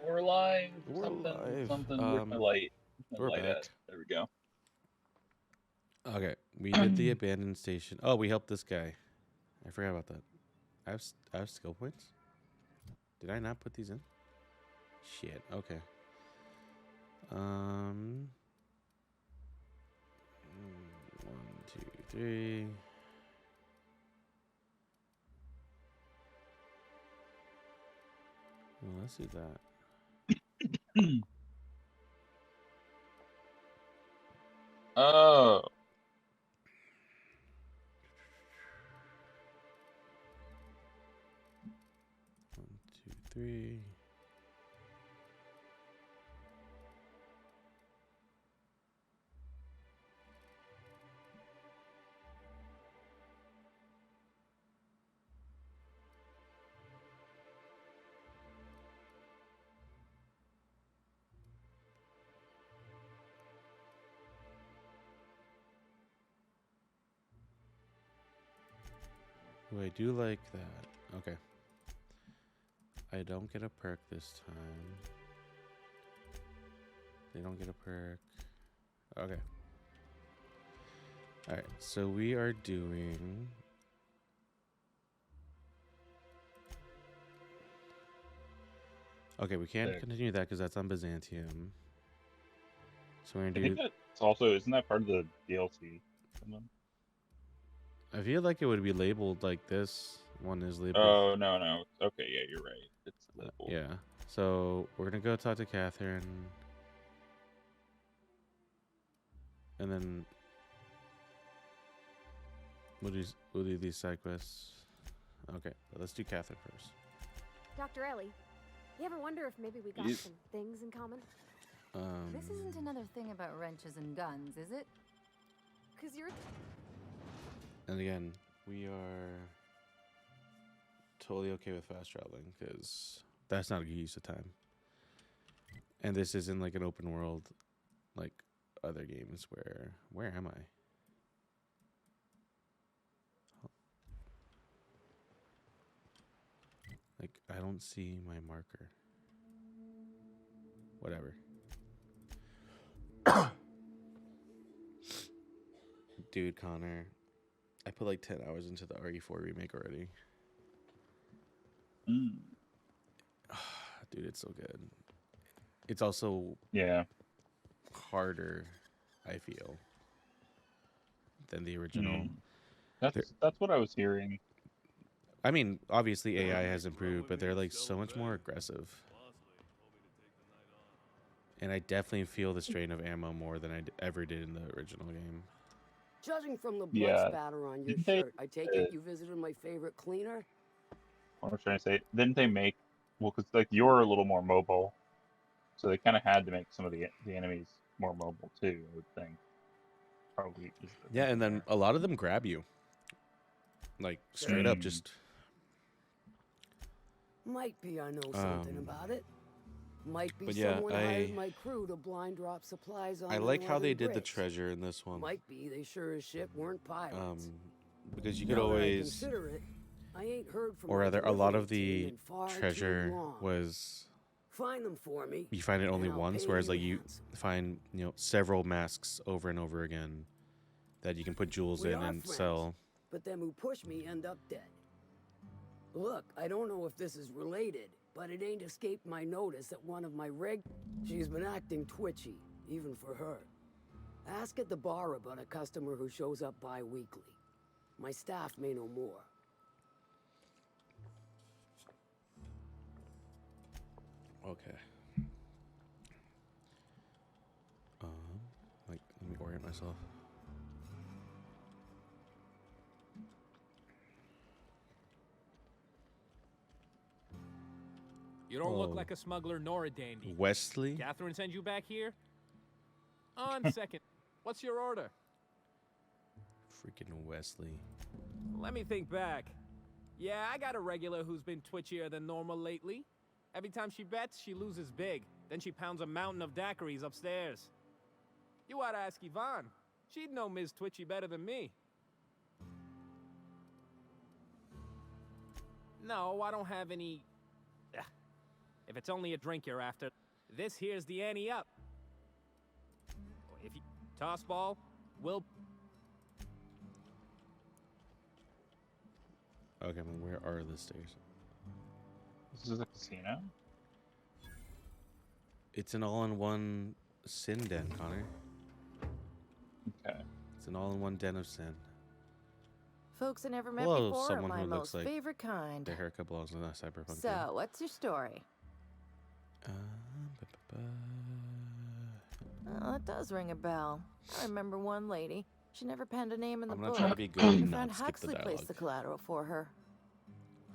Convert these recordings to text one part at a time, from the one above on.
We're live. We're Something, live. something. Where's my light? Where's my We're light at? back. There we go. Okay, we did the abandoned station. Oh, we helped this guy. I forgot about that. I have skill points. Did I not put these in? Shit. Okay. Um. 1, 2, 3. Well, let's do that. Oh, 1, 2, 3. Oh, I do like that. Okay. I don't get a perk this time. They don't get a perk. Okay. Alright, so we are doing... Okay, we can't continue that because that's on Byzantium. So we're I gonna think do... that's also, isn't that part of the DLC? I feel like it would be labeled like this one is labeled. Oh, no. Okay, yeah, you're right. It's labeled. Yeah. So we're gonna go talk to Catherine. And then we'll do these side quests. Okay, let's do Catherine first. Dr. Ellie, you ever wonder if maybe we got some things in common? This isn't another thing about wrenches and guns, is it? Because you're... And again, we are totally okay with fast traveling because that's not a good use of time. And this isn't like an open world like other games where am I? Like, I don't see my marker. Whatever. Dude, Connor, I put like 10 hours into the RE4 remake already. Dude, it's so good. It's also harder, I feel, than the original. That's what I was hearing. I mean, obviously AI has improved, but they're like so much more aggressive. And I definitely feel the strain of ammo more than I ever did in the original game. Judging from the blood spatter on your shirt, I take it you visited my favorite cleaner? What was I trying to say? Didn't they make... Well, because like you're a little more mobile, so they kind of had to make some of the enemies more mobile too, I would think. Probably. Yeah, and then a lot of them grab you. Like, straight up, just... Might be I know something about it. Might be someone hired my crew to blind drop supplies on. I like how they did the treasure in this one. Might be they sure as shit weren't pirates. Because you could always... I ain't heard from or rather, a lot of the treasure was... Find them for me. You find it only once, whereas like you find, you know, several masks over and over again that you can put jewels in and sell. But them who push me end up dead. Look, I don't know if this is related, but it ain't escaped my notice that one of my she's been acting twitchy, even for her. Ask at the bar about a customer who shows up bi-weekly. My staff may know more. Okay. Like, let me orient myself. You don't look like a smuggler nor a dandy. Wesley? Catherine sent you back here? On second. What's your order? Freaking Wesley. Let me think back. Yeah, I got a regular who's been twitchier than normal lately. Every time she bets, she loses big. Then she pounds a mountain of daiquiris upstairs. You ought to ask Yvonne. She'd know Ms. Twitchy better than me. No, I don't have any If it's only a drink you're after, this here's the ante up. If you toss ball, we'll. Okay, well, where are the stairs? This is a casino. It's an all-in-one sin den, Connor. Okay. It's an all-in-one den of sin. Folks I never met Hello, before are someone my who looks most like favorite kind. Their haircut belongs in a cyberpunk game. So, what's your story? Oh, that does ring a bell. I remember one lady. She never penned a name in the I'm book. not trying to be good Her and friend not skip the Huxley placed dialogue. the collateral for her.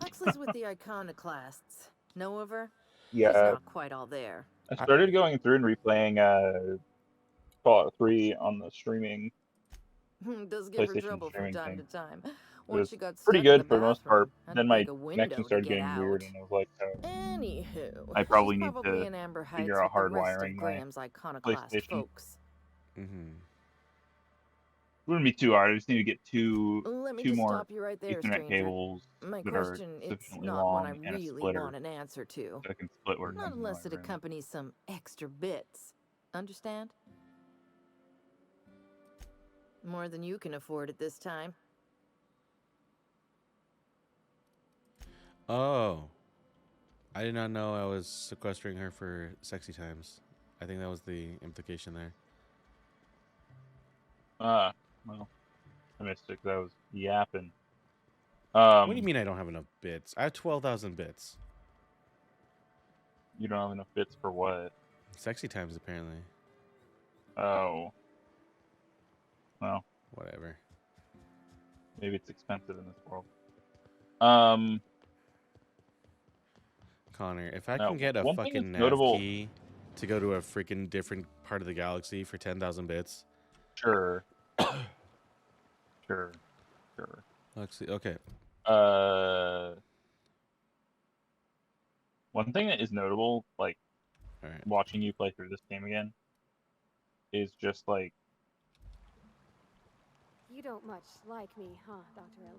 Huxley's with the Iconoclasts. Know of her? She's Yeah, not quite all there. I started going through and replaying Fallout 3 on the streaming Does give her PlayStation trouble from streaming time thing. to time. It Once was she got pretty stuck in good for the most part. bathroom, had Then to my dig a window connection to started get getting out. weird, and I was like, oh, Anywho, I probably she's need probably to in Amber Heights figure out with the rest of hardwiring my Graham's Iconoclast PlayStation. folks. Mm-hmm. it wouldn't be too hard. I just need to get two Let me two just more stop you right there, Ethernet stranger. cables My that are question, it's sufficiently not one I long and a really splitter want an answer to. so I can split where it Not comes into unless my it room. accompanies some extra bits. Understand? More than you can afford at this time. Oh. I did not know I was sequestering her for sexy times. I think that was the implication there. Well, I missed it because I was yapping. What do you mean I don't have enough bits? I have 12,000 bits. You don't have enough bits for what? Sexy times, apparently. Oh. Well, Whatever. maybe it's expensive in this world. Connor, if I Now, can get a one thing fucking that's nav notable- key to go to a freaking different part of the galaxy for 10,000 bits. Sure. Sure. Let's see. Okay. One thing that is notable, like All right. watching you play through this game again, is just like You don't much like me, huh, Dr. Ellie?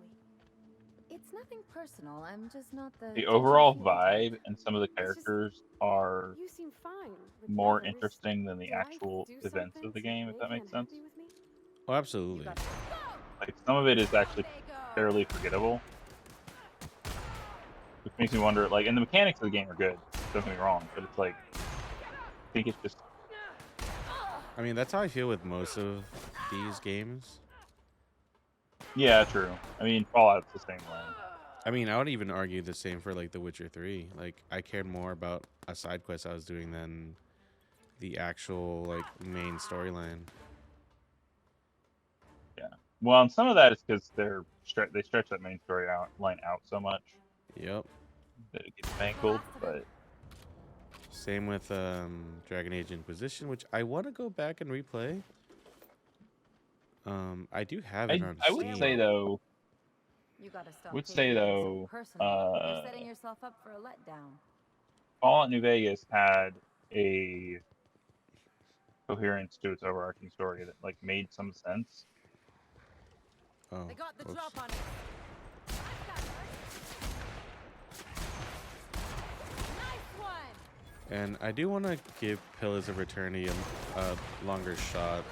It's nothing personal. I'm just not the the overall feel type. vibe and some of the It's just- characters are You seem fine. With more the others. interesting than the Do I actual do events something of the to game, if make that you makes sense. unhappy with me? Oh, absolutely. Like some of it is actually fairly forgettable, which makes me wonder. Like, and the mechanics of the game are good. Don't get me wrong, but it's like I think it's just I mean, that's how I feel with most of these games. yeah, true. I mean, Fallout's the same way. I mean, I would even argue the same for like The Witcher 3. Like, I cared more about a side quest I was doing than the actual like main storyline. Well, and some of that is because they stretch that main line out so much Yep. that it gets mangled. But Same with Dragon Age Inquisition, which I want to go back and replay. I do have it on I would Steam. say though, You gotta stop would taking say, things so though, personal. You're setting yourself up for a letdown. Fallout New Vegas had a coherence to its overarching story that like made some sense. Oh, They got the whoops. drop on it. Nice one. And I do want to give Pillars of Eternity a longer shot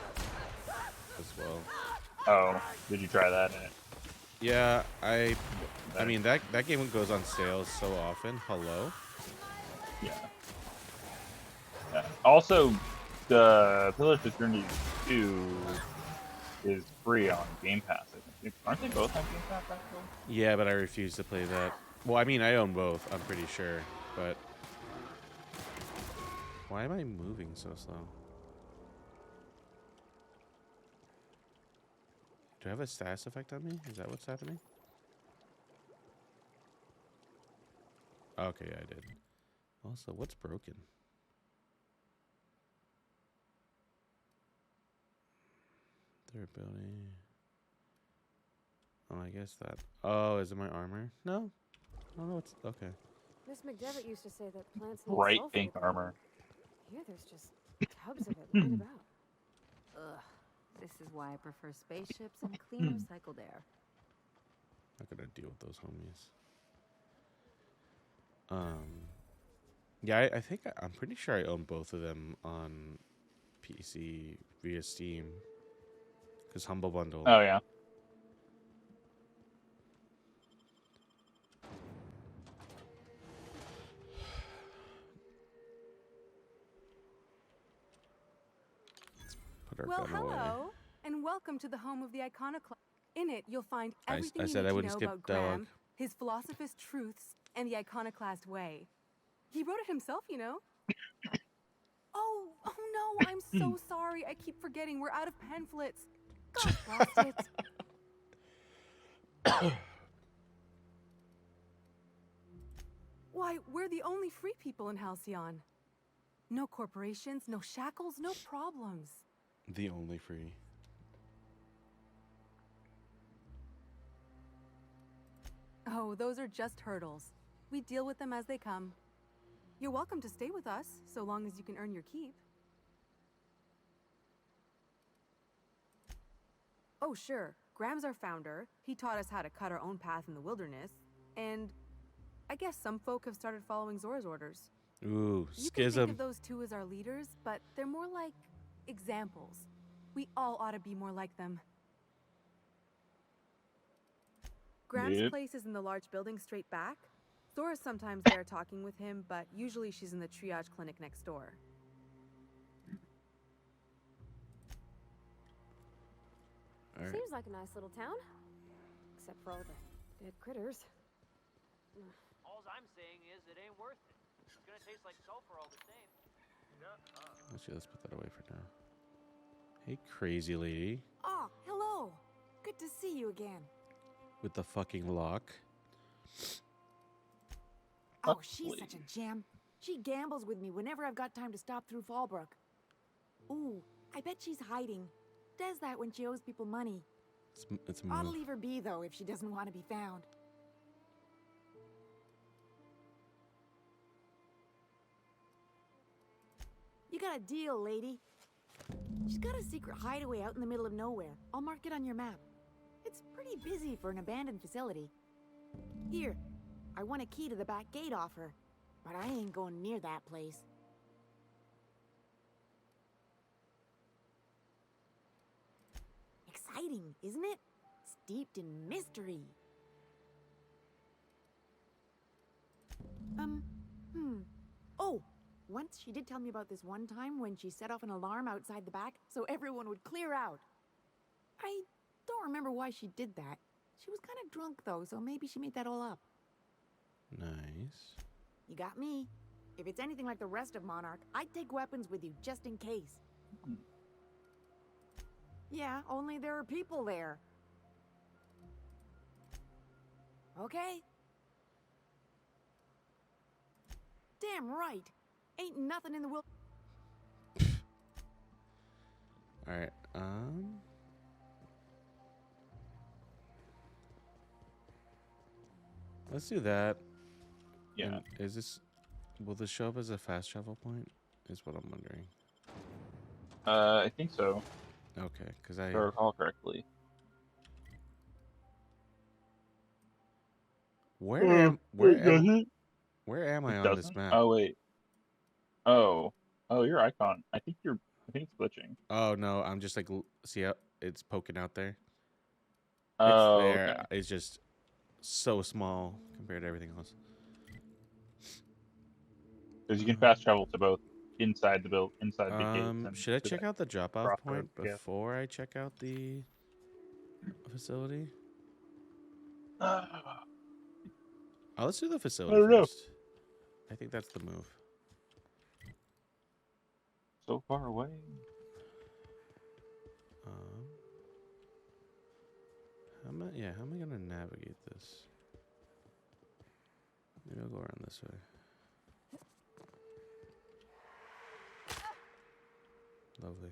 as well. Oh, did you try that? Yeah, I mean that game goes on sale so often. Hello. Yeah. Also, the Pillars of Eternity 2 is free on Game Pass. I think. Aren't they both on Game Pass actually? Yeah, but I refuse to play that. Well, I mean, I own both. I'm pretty sure, but why am I moving so slow? Do I have a status effect on me? Is that what's happening? Okay, I did. Also, what's broken? Third building. Oh, I guess that. Oh, is it my armor? No. Oh, no, it's okay. Miss McDevitt used to say that plants need Bright sulfur pink to grow. armor. Here there's just tubs of it lying about. Ugh. This is why I prefer spaceships and clean recycled air. Not gonna deal with those homies. Yeah, I think I'm pretty sure I own both of them on PC via Steam. Because Humble Bundle. Oh yeah. Put our Well, gun away. hello, and welcome to the home of the Iconoclast. In it, you'll find I everything said you need I to wouldn't know skip about dialogue. Graham, his philosophist truths, and the Iconoclast way. He wrote it himself, you know. Oh no, I'm so sorry. I keep forgetting we're out of pamphlets. Gosh, lost it. Why, we're the only free people in Halcyon. No corporations, no shackles, no problems. The only free. Oh, those are just hurdles. We deal with them as they come. You're welcome to stay with us, so long as you can earn your keep. Oh, sure. Graham's our founder. He taught us how to cut our own path in the wilderness. And I guess some folk have started following Zora's orders. Ooh, You can think schism. of those two as our leaders, but they're more like examples. We all ought to be more like them. Graham's Yep. place is in the large building straight back. Zora's sometimes there talking with him, but usually she's in the triage clinic next door. All right. Seems like a nice little town. Except for all the dead critters. All I'm saying is it ain't worth it. It's gonna taste like sulfur all the same. Actually, let's put that away for now. Hey, crazy lady Oh, hello. Good to see you again. with the fucking lock. Oh, she's Lovely. such a gem. She gambles with me whenever I've got time to stop through Fallbrook. Ooh, I bet she's hiding. Does that when she owes people money. It's a Ought to move. leave her be, though, if she doesn't want to be found. You got a deal, lady. She's got a secret hideaway out in the middle of nowhere. I'll mark it on your map. It's pretty busy for an abandoned facility. Here, I want a key to the back gate off her, but I ain't going near that place. Exciting, isn't it? Steeped in mystery. Oh, once she did tell me about this one time when she set off an alarm outside the back so everyone would clear out. I don't remember why she did that. She was kind of drunk though, so maybe she made that all up. Nice. You got me. If it's anything like the rest of Monarch, I'd take weapons with you just in case. Yeah, only there are people there. Okay. Damn right. Ain't nothing in the will. All right. Let's do that. Yeah. And is this? Will this show up as a fast travel point? Is what I'm wondering. I think so. Okay, because If I recall correctly. where am I It on this doesn't? map? Oh wait. Oh. Oh, your icon. I think it's glitching. Oh no, I'm just like see how it's poking out there. Oh, It's there. okay. It's just so small compared to everything else. Because you can fast travel to both inside the gates. And Should I to check the out the drop-off crossroads, point yeah. before I check out the facility? Oh, let's do the facility don't know. first. I think that's the move. So far away. How am I gonna navigate this? Maybe I'll go around this way. Lovely.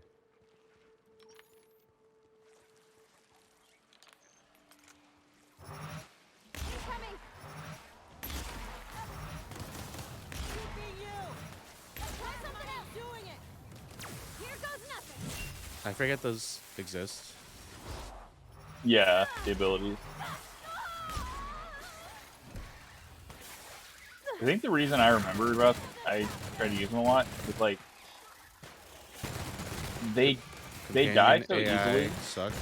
He's coming! Try something else! Doing it! Here goes nothing! I forget those exist. Yeah, the abilities. I think the reason I remember about I try to use them a lot is like they die Companion so AI easily. suck.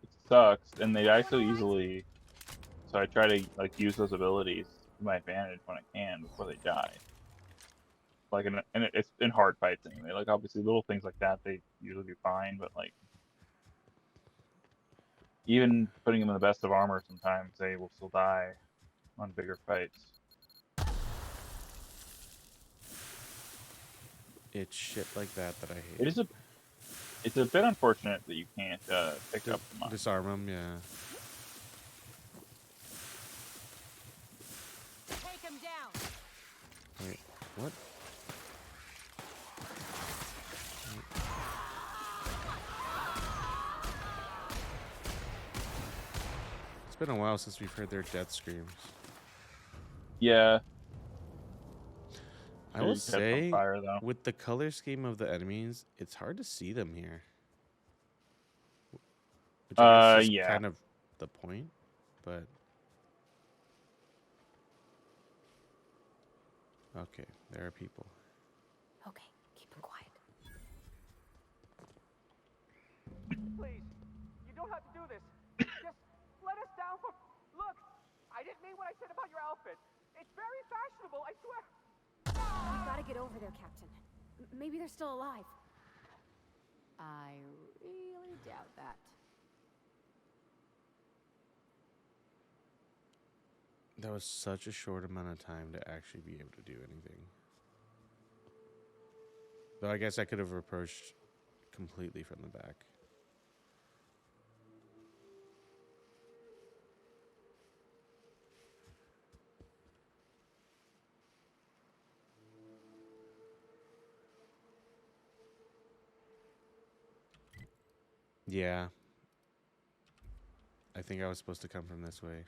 It sucks, and they die so easily. So I try to like use those abilities to my advantage when I can before they die. Like and it's in hard fights anyway. Like obviously little things like that they usually do fine, but like even putting them in the best of armor, sometimes they will still die on bigger fights. It's shit like that I hate. It's a bit unfortunate that you can't pick up the mine. Disarm them, yeah. Take him down. Wait, what? It's been a while since we've heard their death screams. Yeah. I will Catch on say, fire, though. with the color scheme of the enemies, it's hard to see them here. Which I guess is yeah. kind of the point, but... Okay, there are people. Okay, keep them quiet. Please, you don't have to do this. Just let us down for... Look, I didn't mean what I said about your outfit. It's very fashionable, I swear. We gotta get over there, Captain. Maybe they're still alive. I really doubt that. That was such a short amount of time to actually be able to do anything. Though I guess I could have approached completely from the back. Yeah. I think I was supposed to come from this way.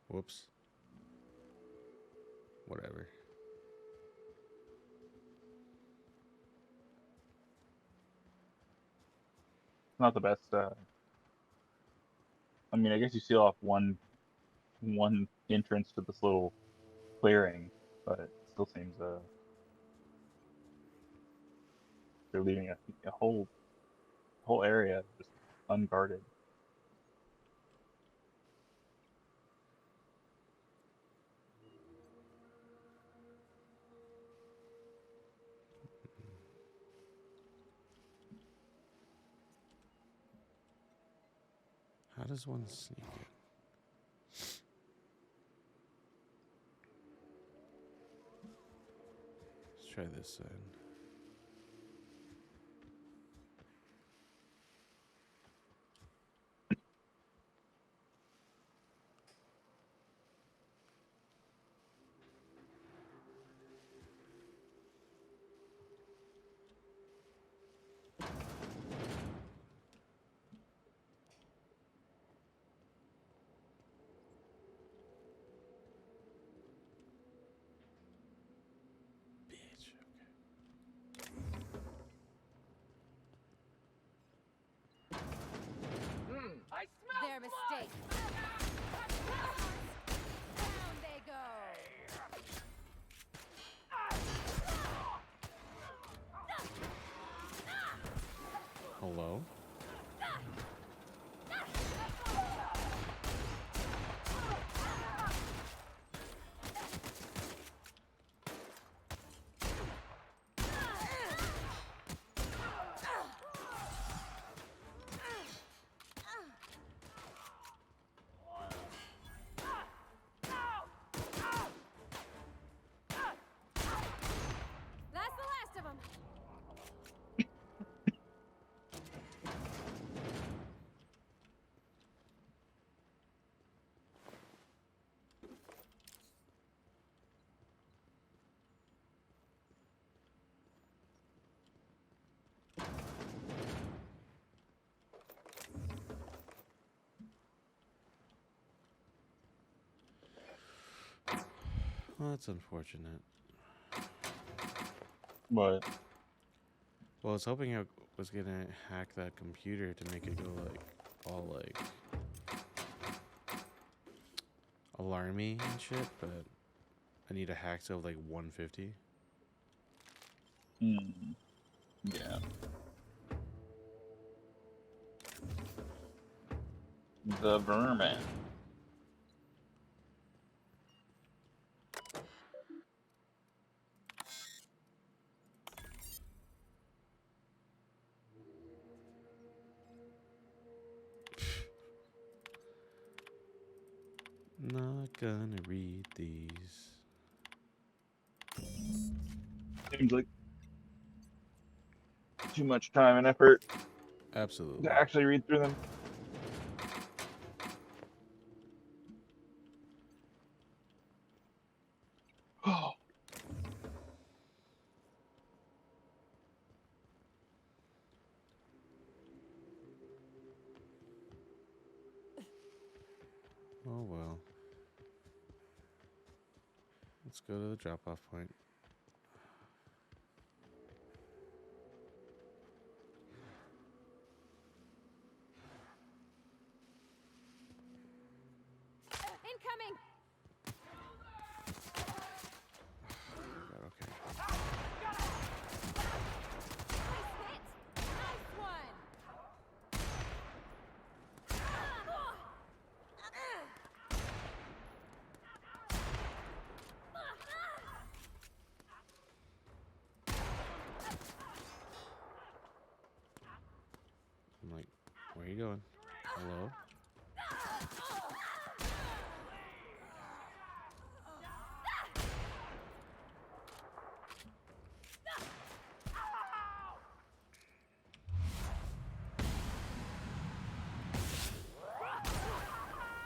Whoops. Whatever. Not the best. I mean, I guess you seal off one entrance to this little clearing, but it still seems they're leaving a whole area just unguarded. How does one sneak in? Let's try this side. Bitch, I smell their mistake. Down they go. Hello? That's the last of them. Well, that's unfortunate. But Well, I was hoping I was gonna hack that computer to make it go like all like alarmy and shit, but I need a hack to like 150. yeah. The vermin. Not gonna read these. Seems like too much time and effort Absolutely. to actually read through them. Oh. Oh well. Let's go to the drop-off point. Incoming! Okay. Nice hit! Nice one! I'm like, where are you going? Hello?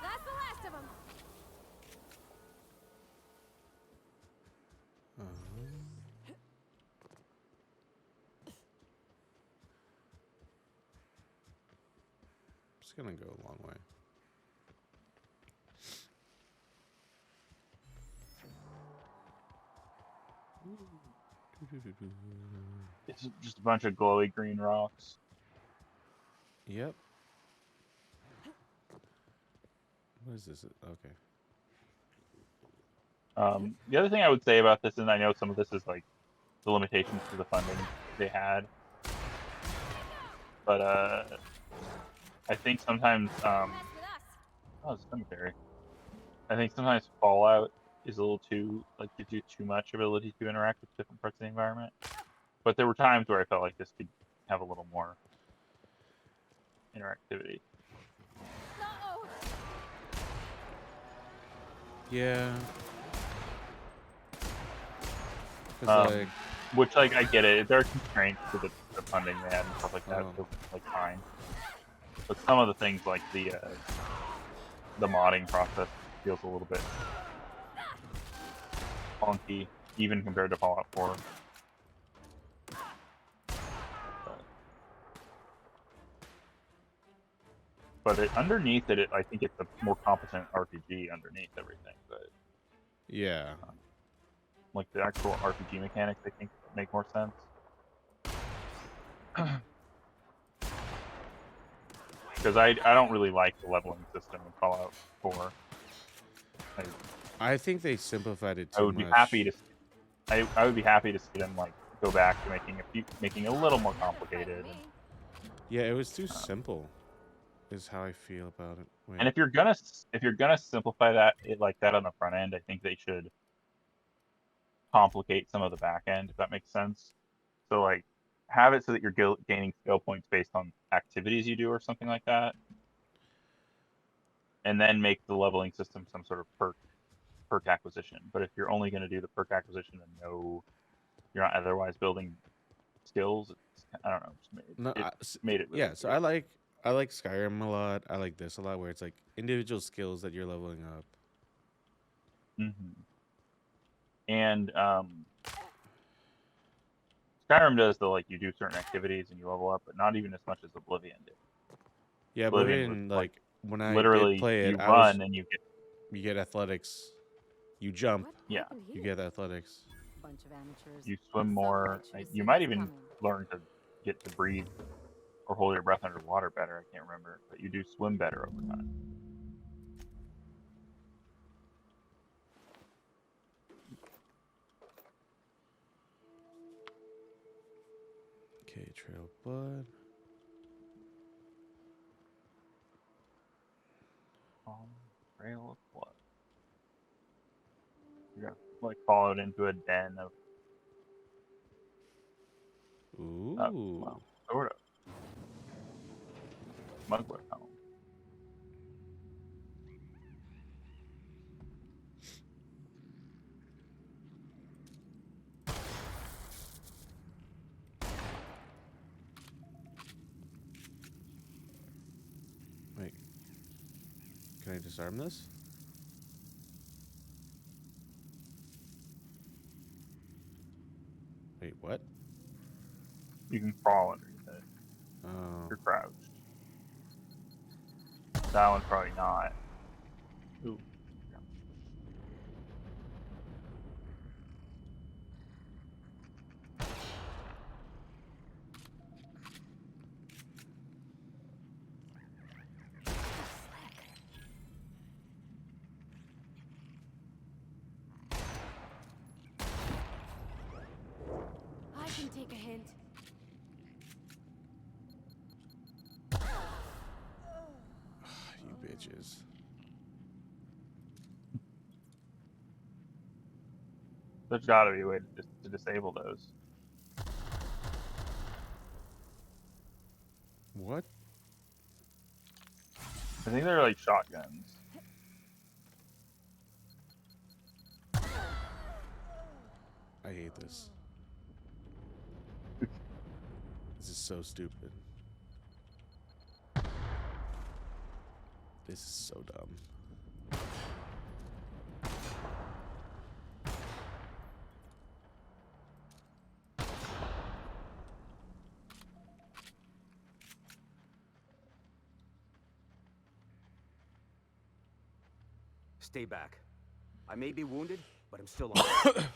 That's the last of them! It's gonna go a long way. It's just a bunch of glowy green rocks. Yep. What is this? Okay. The other thing I would say about this, and I know some of this is like the limitations to the funding they had, but I think sometimes Mess with us! oh, cemetery. I think sometimes Fallout is a little too like gives you too much ability to interact with different parts of the environment. But there were times where I felt like this could have a little more interactivity. Uh-oh! Yeah. 'Cause, like, Which like I get it. There are constraints to the funding they had and stuff like that, Oh. so like fine. But some of the things like the modding process feels a little bit funky, even compared to Fallout 4. But underneath it, I think it's a more competent RPG underneath everything. But yeah. like the actual RPG mechanics, I think make more sense. Because I don't really like the leveling system in Fallout 4. I think they simplified it too much. I would be happy to. I would be happy to see them like go back to making it a little more complicated. Yeah, it was too simple. Is how I feel about it. Wait. And if you're gonna simplify that like that on the front end, I think they should complicate some of the back end, if that makes sense. So like have it so that you're gaining skill points based on activities you do or something like that, and then make the leveling system some sort of perk acquisition. But if you're only going to do the perk acquisition and you're not otherwise building skills, I don't know. Made it really yeah. So I like Skyrim a lot. I like this a lot, where it's like individual skills that you're leveling up. And Skyrim does the like you do certain activities and you level up, but not even as much as Oblivion did. Yeah, Oblivion like when I literally did play it, you run and you get athletics. You jump. Yeah. You get athletics. Bunch of amateurs. You swim Some more. bet You see might what's even coming. learn to get to breathe or hold your breath underwater better. I can't remember, but you do swim better over time. Okay, trail blood. Trail of blood. You're gonna like fall out into a den of Ooh. well, sort of smuggler home. Wait. Can I disarm this? Wait, what? You can crawl underneath it. Oh. You're crouched. That one's probably not. Ooh. I can take a hint. You bitches. There's gotta be a way to disable those. What? I think they're like shotguns. I hate this. This is so stupid. This is so dumb. Stay back. I may be wounded, but I'm still on.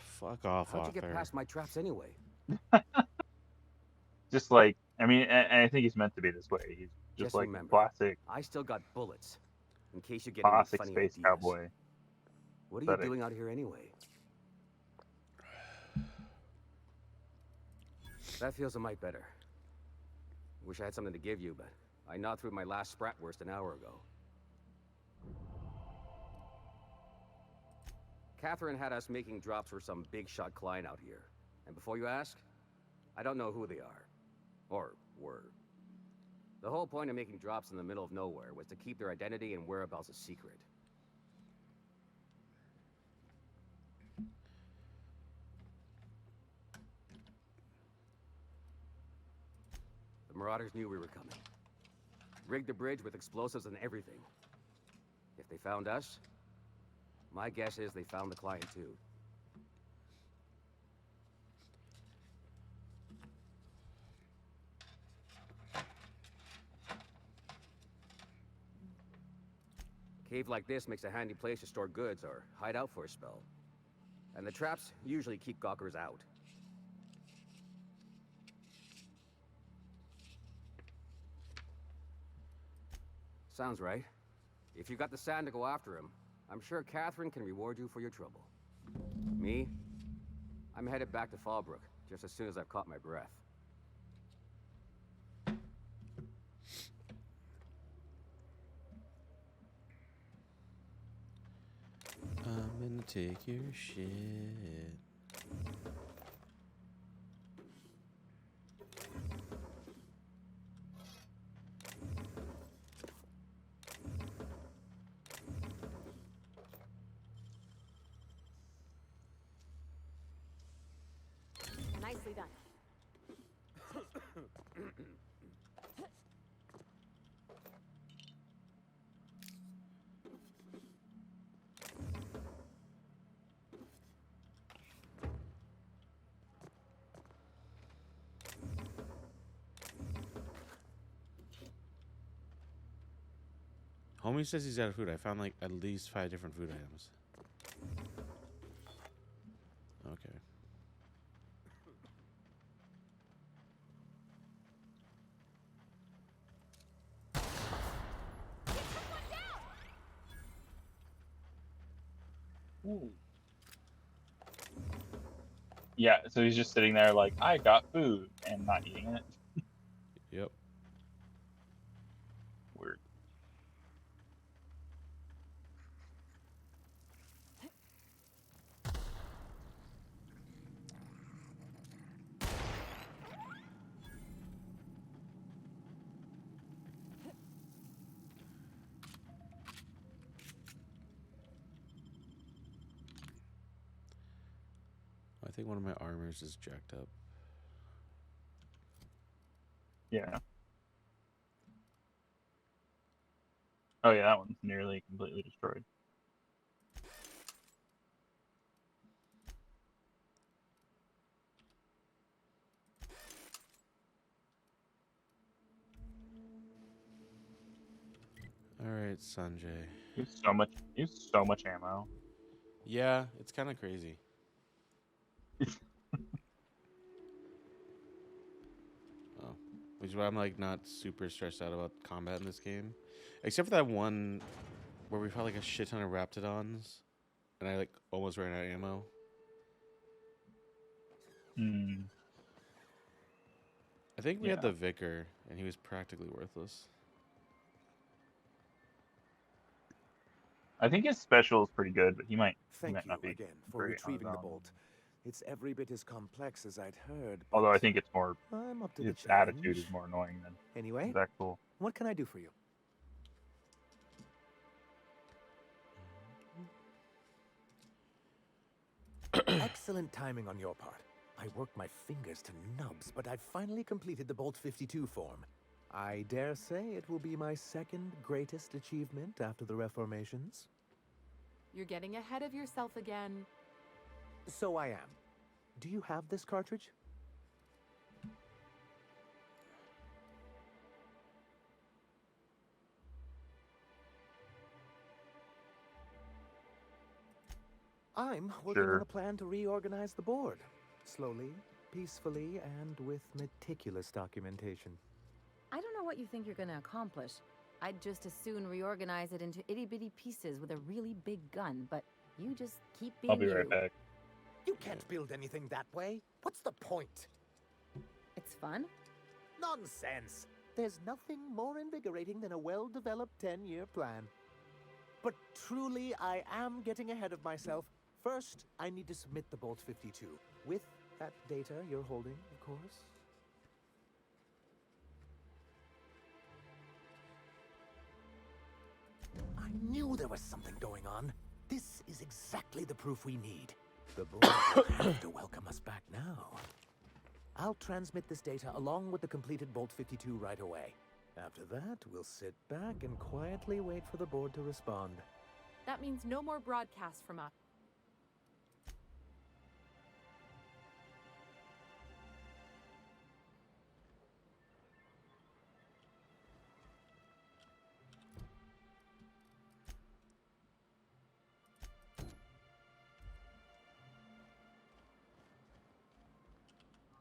Fuck off, How'd you get Arthur. past my traps anyway? Just like I mean, and I think he's meant to be this way. He's just like remember, classic I still got bullets, in case you get any classic funny space ideas. cowboy. What are you aesthetic. doing out here anyway? That feels a mite better. Wish I had something to give you, but I gnawed through my last Spratwurst an hour ago. Catherine had us making drops for some big shot client out here. And before you ask, I don't know who they are. Or were. The whole point of making drops in the middle of nowhere was to keep their identity and whereabouts a secret. The Marauders knew we were coming. Rigged the bridge with explosives and everything. If they found us, my guess is they found the client too. A cave like this makes a handy place to store goods or hide out for a spell. And the traps usually keep gawkers out. Sounds right. If you got the sand to go after him, I'm sure Catherine can reward you for your trouble. Me? I'm headed back to Fallbrook just as soon as I've caught my breath. I'm gonna take your shit. Nicely done. Homie says he's out of food. I found like at least 5 different food items. Okay. Ooh. Yeah, so he's just sitting there like, I got food, and not eating it. Yep. Weird. I think one of my armors is jacked up. Yeah. Oh yeah, that one's nearly completely destroyed. All right, Sanjay. He has so much ammo. Yeah, it's kind of crazy. Oh, which is why I'm like not super stressed out about combat in this game, except for that one where we fought like a shit ton of Raptidons, and I like almost ran out of ammo. Hmm. I think we had Yeah. the Vicar, and he was practically worthless. I think his special is pretty good, but he might Thank not you be again for great on his retrieving the own. bolt. It's every bit as complex as I'd heard, but Although I think it's more I'm up to the his attitude challenge. is more annoying than Anyway, his actual. what can I do for you? Excellent timing on your part. I worked my fingers to nubs, but I've finally completed the Bolt 52 form. I dare say it will be my second greatest achievement after the Reformations. You're getting ahead of yourself again. So I am. Do you have this cartridge? I'm working on Sure. a plan to reorganize the board. Slowly, peacefully, and with meticulous documentation. I don't know what you think you're gonna accomplish. I'd just as soon reorganize it into itty-bitty pieces with a really big gun, but you just keep being I'll be right you. back. You can't build anything that way. What's the point? It's fun. Nonsense! There's nothing more invigorating than a well-developed 10-year plan. But truly, I am getting ahead of myself. First, I need to submit the Bolt 52, with that data you're holding, of course. I knew there was something going on. This is exactly the proof we need. The board will have to welcome us back now. I'll transmit this data along with the completed Bolt 52 right away. After that, we'll sit back and quietly wait for the board to respond. That means no more broadcasts from us.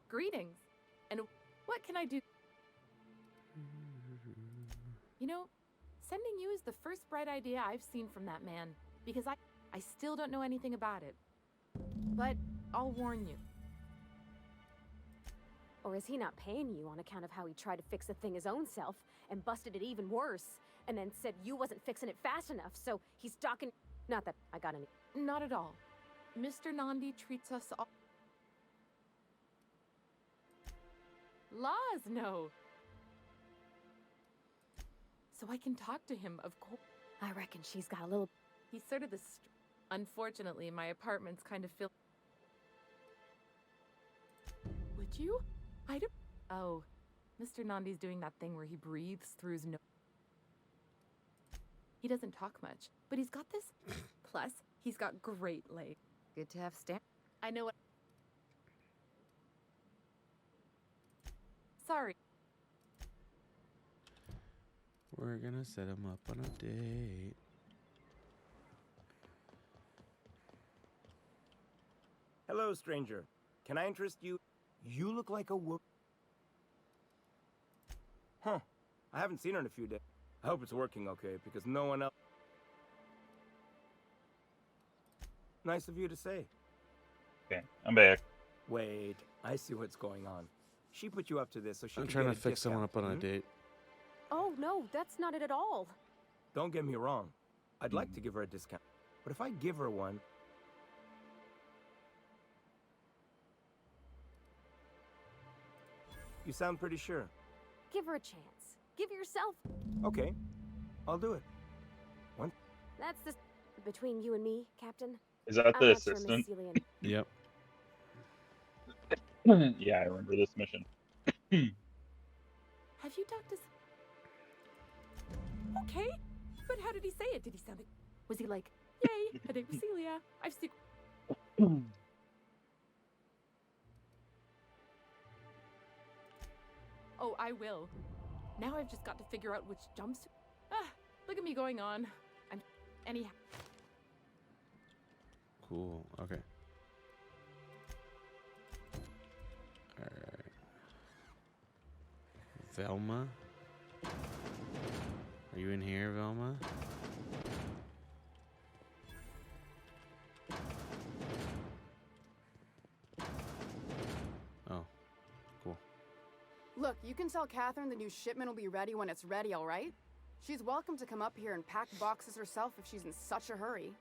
Greetings. And what can I do? You know, sending you is the first bright idea I've seen from that man, because I still don't know anything about it. But I'll warn you. Or is he not paying you on account of how he tried to fix the thing his own self and busted it even worse, and then said you wasn't fixing it fast enough, so he's docking? Not that I got any. Not at all. Mr. Nandi treats us all. Laws, no. So I can talk to him, of course. I reckon she's got a little. He's sort of the. Unfortunately, my apartment's kind of filled. Would you? I don't. Oh, Mr. Nandi's doing that thing where he breathes through his nose. He doesn't talk much, but he's got this. Plus, he's got great legs. Good to have Stan. I know what. Sorry. We're gonna set him up on a date. Hello, stranger. Can I interest you? You look like a Huh. I haven't seen her in a few days. I hope it's working okay, because no one else... Nice of you to say. Okay, I'm back. Wait, I see what's going on. She put you up to this so she I'm could trying get to a fix someone discount, up on a date. Oh, no, that's not it at all. Don't get me wrong. I'd like to give her a discount. But if I give her one... You sound pretty sure. Give her a chance. Give yourself. Okay, I'll do it. That's the between you and me, Captain. Is that I'm the not sure Miss assistant? Celia. Yep. Yeah, I remember this mission. Have you talked to? Okay, but how did he say it? Did he sound like? Was he like, "Yay, a date with Celia"? I've seen. Oh, I will. Now I've just got to figure out which jumpsuit. Ah, look at me going on. I'm anyhow. Cool. Okay. Alright. Velma? Are you in here, Velma? Oh. Cool. Look, you can tell Catherine the new shipment will be ready when it's ready, all right? She's welcome to come up here and pack boxes herself if she's in such a hurry.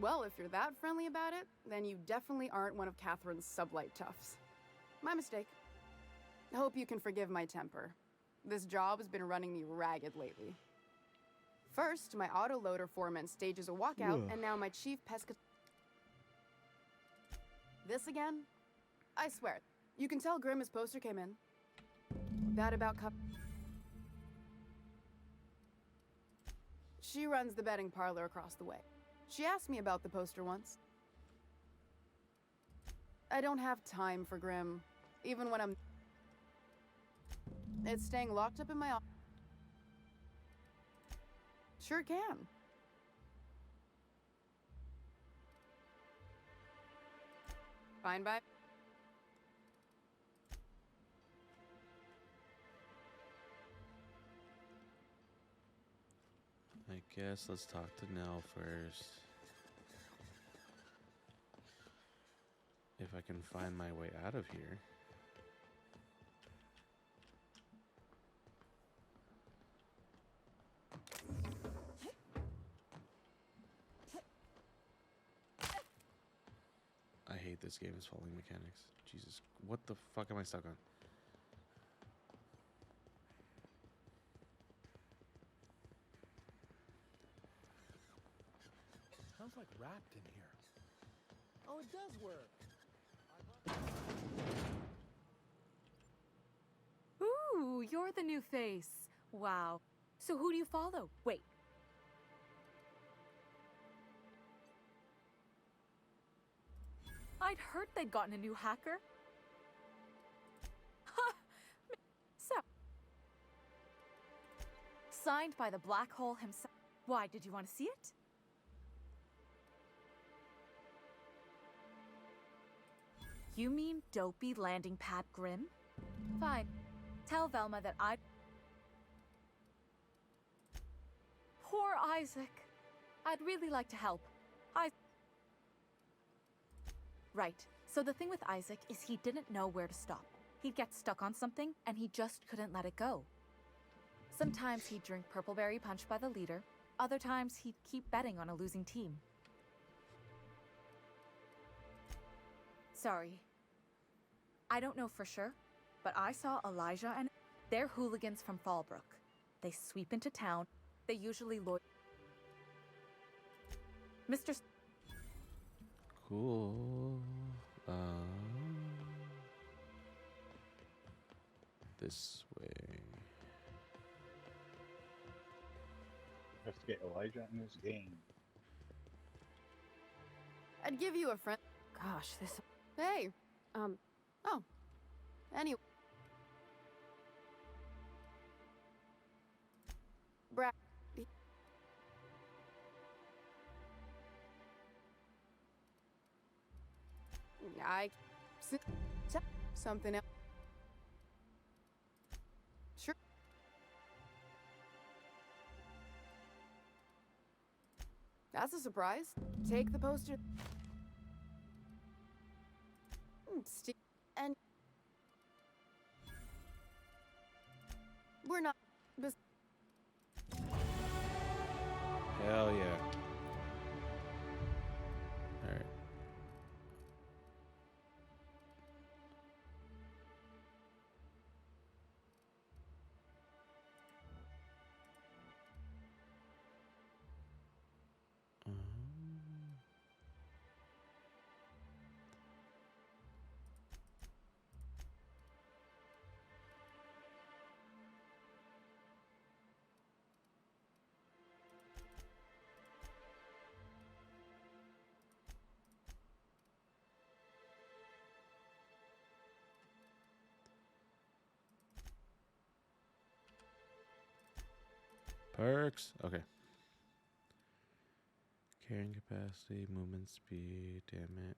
Well, if you're that friendly about it, then you definitely aren't one of Catherine's sublight toughs. My mistake. I hope you can forgive my temper. This job has been running me ragged lately. First, my autoloader foreman stages a walkout, and now my chief pesca... This again? I swear, you can tell Grimm's poster came in. That about cup... She runs the betting parlor across the way. She asked me about the poster once. I don't have time for Grimm, even when I'm... It's staying locked up in my office. Sure can. Fine by... I guess let's talk to Nell first. If I can find my way out of here. I hate this game's falling mechanics. Jesus, what the fuck am I stuck on? Smells like wrapped in here. Oh, it does work. Ooh, you're the new face. Wow. So who do you follow? Wait. I'd heard they'd gotten a new hacker. Ha! So. Signed by the Black Hole himself. Why, did you want to see it? You mean dopey landing pad Grimm? Fine. Tell Velma that I... Poor Isaac. I'd really like to help. Right. So the thing with Isaac is he didn't know where to stop. He'd get stuck on something, and he just couldn't let it go. Sometimes he'd drink Purpleberry Punch by the leader. Other times he'd keep betting on a losing team. Sorry. I don't know for sure, but I saw Elijah and... They're hooligans from Fallbrook. They sweep into town. They usually Mr. Cool. This way. Have to get Elijah in this game. I'd give you a friend... Gosh, this... Hey! Oh. Anyway. Brad... Something else. Sure. That's a surprise. Take the poster. And we're not. Hell yeah. Alright. Perks. Okay. Carrying capacity, movement speed, damage.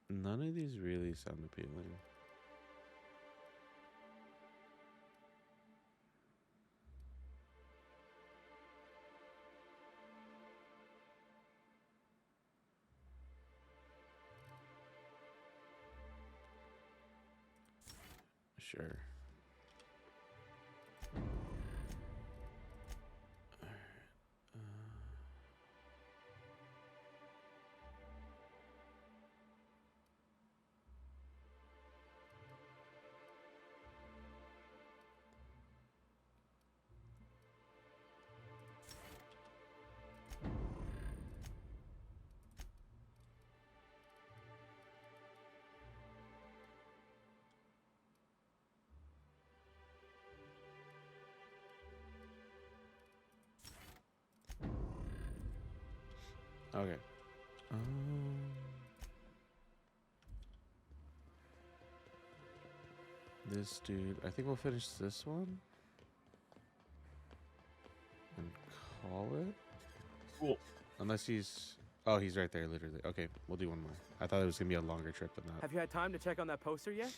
None of these really sound appealing. Sure. Okay. This dude, I think we'll finish this one and call it. Cool. Unless he's, oh, he's right there, literally. Okay, we'll do one more. I thought it was gonna be a longer trip than that. Have you had time to check on that poster yet?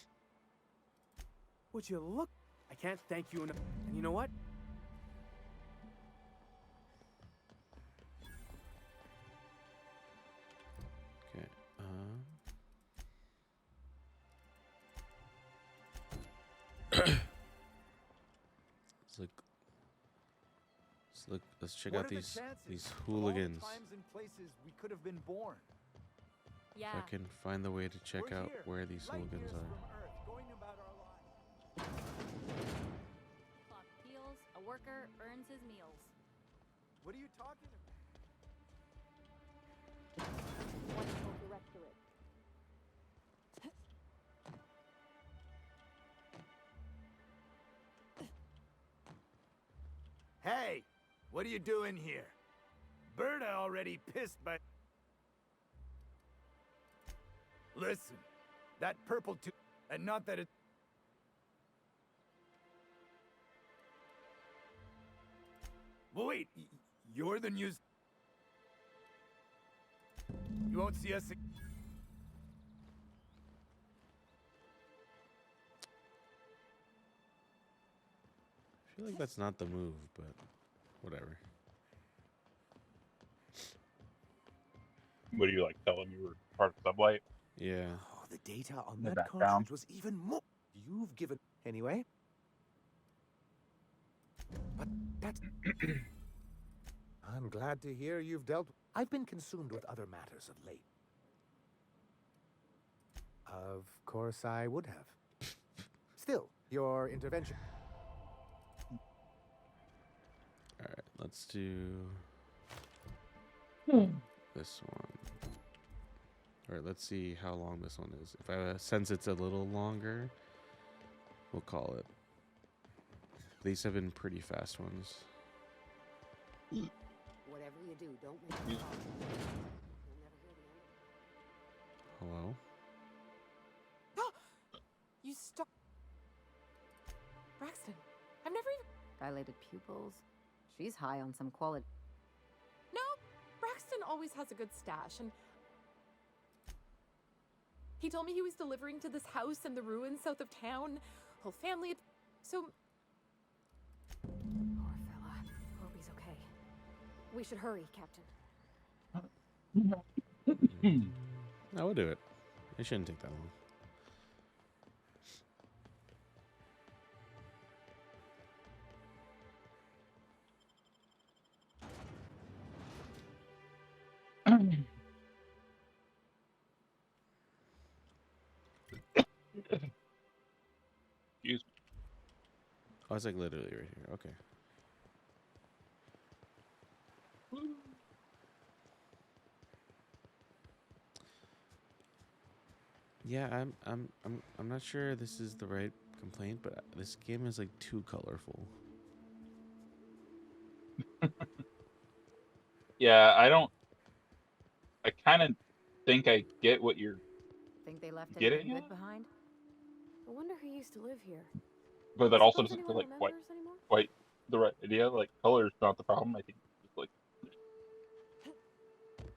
Would you look? I can't thank you enough. And you know what? Okay. Let's check out these hooligans. Times and places we could have been born. Yeah. If I can find the way to check We're out here, where these light hooligans years are. from Earth, going about our lives. Clock peels, a worker earns his meals. What are you talking about? Wonderful directorate. Hey, what are you doing here? Berta already pissed by... Listen, that purple tube, and not that it... Well, wait, you're the news... You won't see us... I feel like that's not the move, but whatever. What do you like? Tell them you were part of Sublight? Yeah. Oh, the data on They that back cartridge down. was even more. You've given. Anyway. But that's. I'm glad to hear you've dealt. I've been consumed with other matters of late. Of course, I would have. Still, your intervention. All right, let's do this one. All right, let's see how long this one is. If I sense it's a little longer, we'll call it. These have been pretty fast ones. Whatever you do, don't make it possible. You'll never hear the end of it. Hello? You stop. Braxton, I've never even. Dilated pupils. She's high on some quality. No, Braxton always has a good stash, and he told me he was delivering to this house in the ruins south of town. Whole family. So Poor fella. Hope he's okay. We should hurry, Captain. I will do it. It shouldn't take that long. Excuse me. Oh, it's like literally right here. Okay. Yeah, I'm not sure this is the right complaint, but this game is like too colorful. Yeah, I kind of think I get what you're Think they left getting anything at, good behind? I wonder who used to live here. but I that also suppose doesn't feel anyone like remembers anymore? quite the right idea. Like color is not the problem. I think it's just like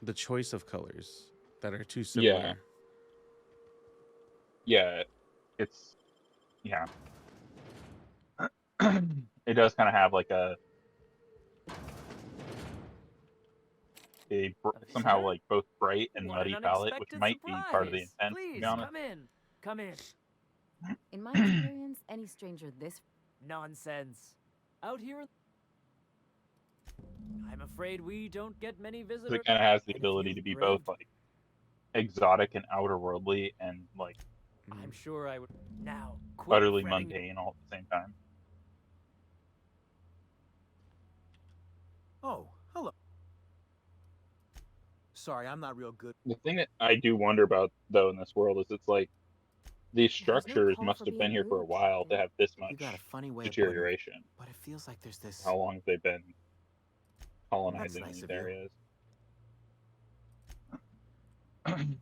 The choice of colors that are too similar. yeah, it's yeah. It does kind of have like somehow like both bright and What an muddy palette, which unexpected might be part of the surprise. intent. To Please, be honest. come in. Come in. In my experience, any stranger this Nonsense. Out here, I'm afraid we don't get many 'Cause visitors. it kind of has the And if ability you've to be braved- both like exotic and outerworldly, and like I'm sure I would. Now, quit utterly fretting. mundane all at the same time. Oh, hello. Sorry, I'm not real good. The thing that I do wonder about though in this world is it's like these There's no structures call must for have been being here for a rude, while to Captain. have this You got a much funny way of putting it, deterioration. but it feels like there's this. How long have they been colonizing nice these of you. areas?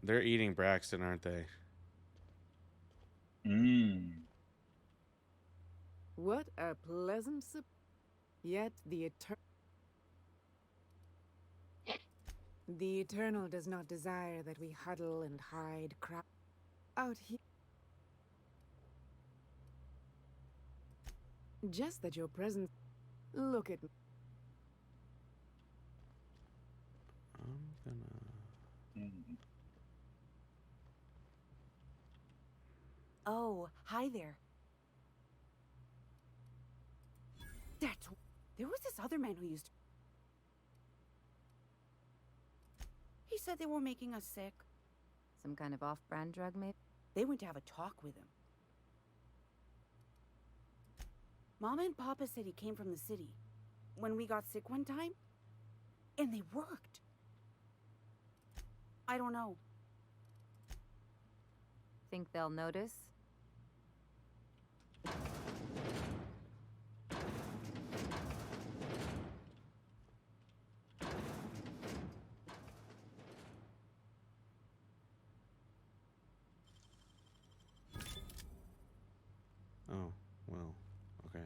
They're eating Braxton, aren't they? What a pleasant yet the Eternal does not desire that we huddle and hide crap out here. Just that your presence. Look at me. I'm gonna. Oh, hi there. That's. There was this other man who used. He said they were making us sick. some kind of off-brand drug, maybe? They went to have a talk with him. Mama and Papa said he came from the city when we got sick one time, and they worked. I don't know. Think they'll notice? Oh, well, okay.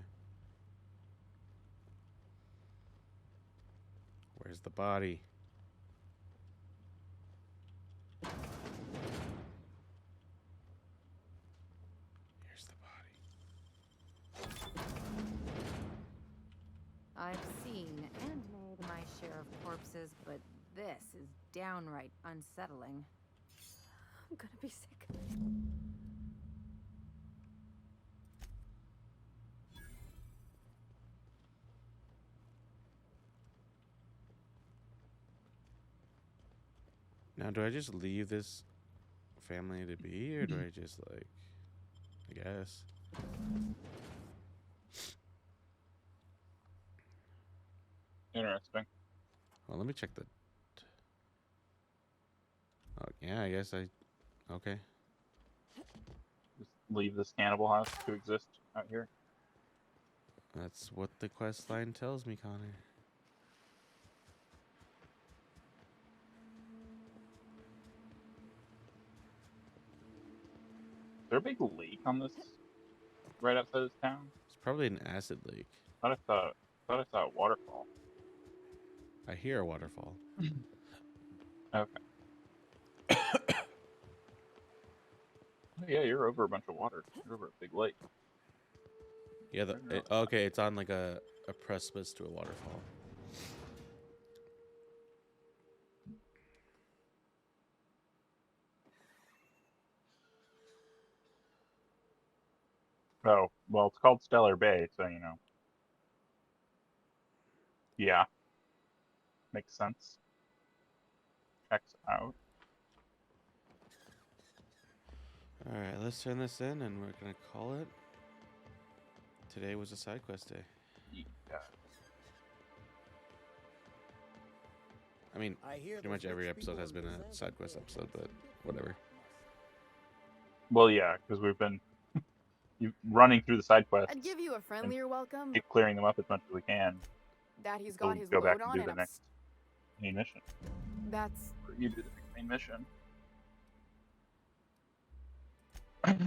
Where's the body? Here's the body. I've seen and made my share of corpses, but this is downright unsettling. I'm gonna be sick. Now, do I just leave this family to be, or do I just, like, I guess? Interesting. Well, let me check the... Yeah, I guess I. Okay. Just leave this cannibal house to exist out here. That's what the quest line tells me, Connor. Is there a big lake on this right outside this town? It's probably an acid lake. I saw a waterfall. I hear a waterfall. Okay. Oh, yeah, you're over a bunch of water. You're over a big lake. Yeah, okay, it's on like a precipice to a waterfall. Oh, well, it's called Stellar Bay, so you know. Yeah. Makes sense. Checks out. Alright, let's turn this in and we're gonna call it. Today was a side quest day. Yeah. I mean, I hear pretty much those every rich episode people has been a represent side quest episode, but whatever. Well, yeah, because we've been running through the side quests. I'd give you a friendlier welcome, Keep clearing them up as much as we can. that he's We'll got his go back load and on, do and the next main mission. that's Or you do the next main mission.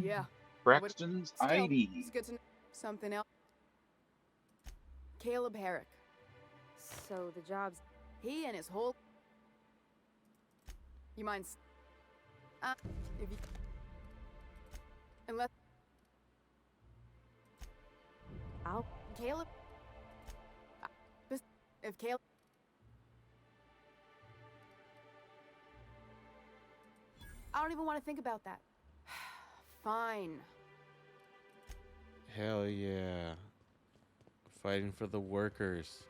yeah. Braxton's Still, ID. it's good to know something else. Caleb Herrick. So the job's... He and his whole... You mind... if you... Unless... I'll... Caleb... If Caleb... I don't even want to think about that. Fine. Hell yeah. Fighting for the workers.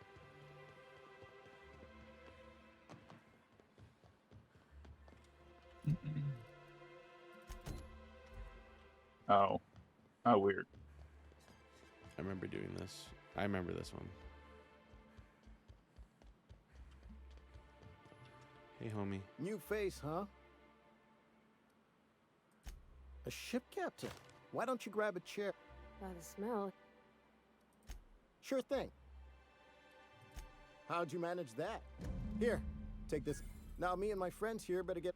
Oh. Oh, weird. I remember doing this. I remember this one. Hey, homie. New face, huh? A ship captain. Why don't you grab a chair? By the smell. Sure thing. How'd you manage that? Here, take this. Now me and my friends here better get...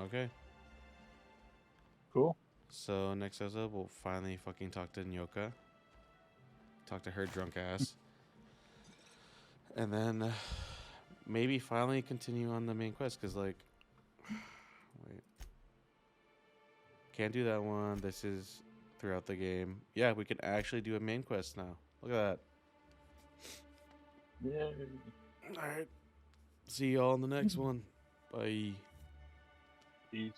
Okay. Cool. So next episode, we'll finally fucking talk to Nyoka. Talk to her drunk ass. And then maybe finally continue on the main quest, because like... Wait. Can't do that one. This is throughout the game. Yeah, we can actually do a main quest now. Look at that. Yay. Alright. See y'all in the next one. Bye. Peace.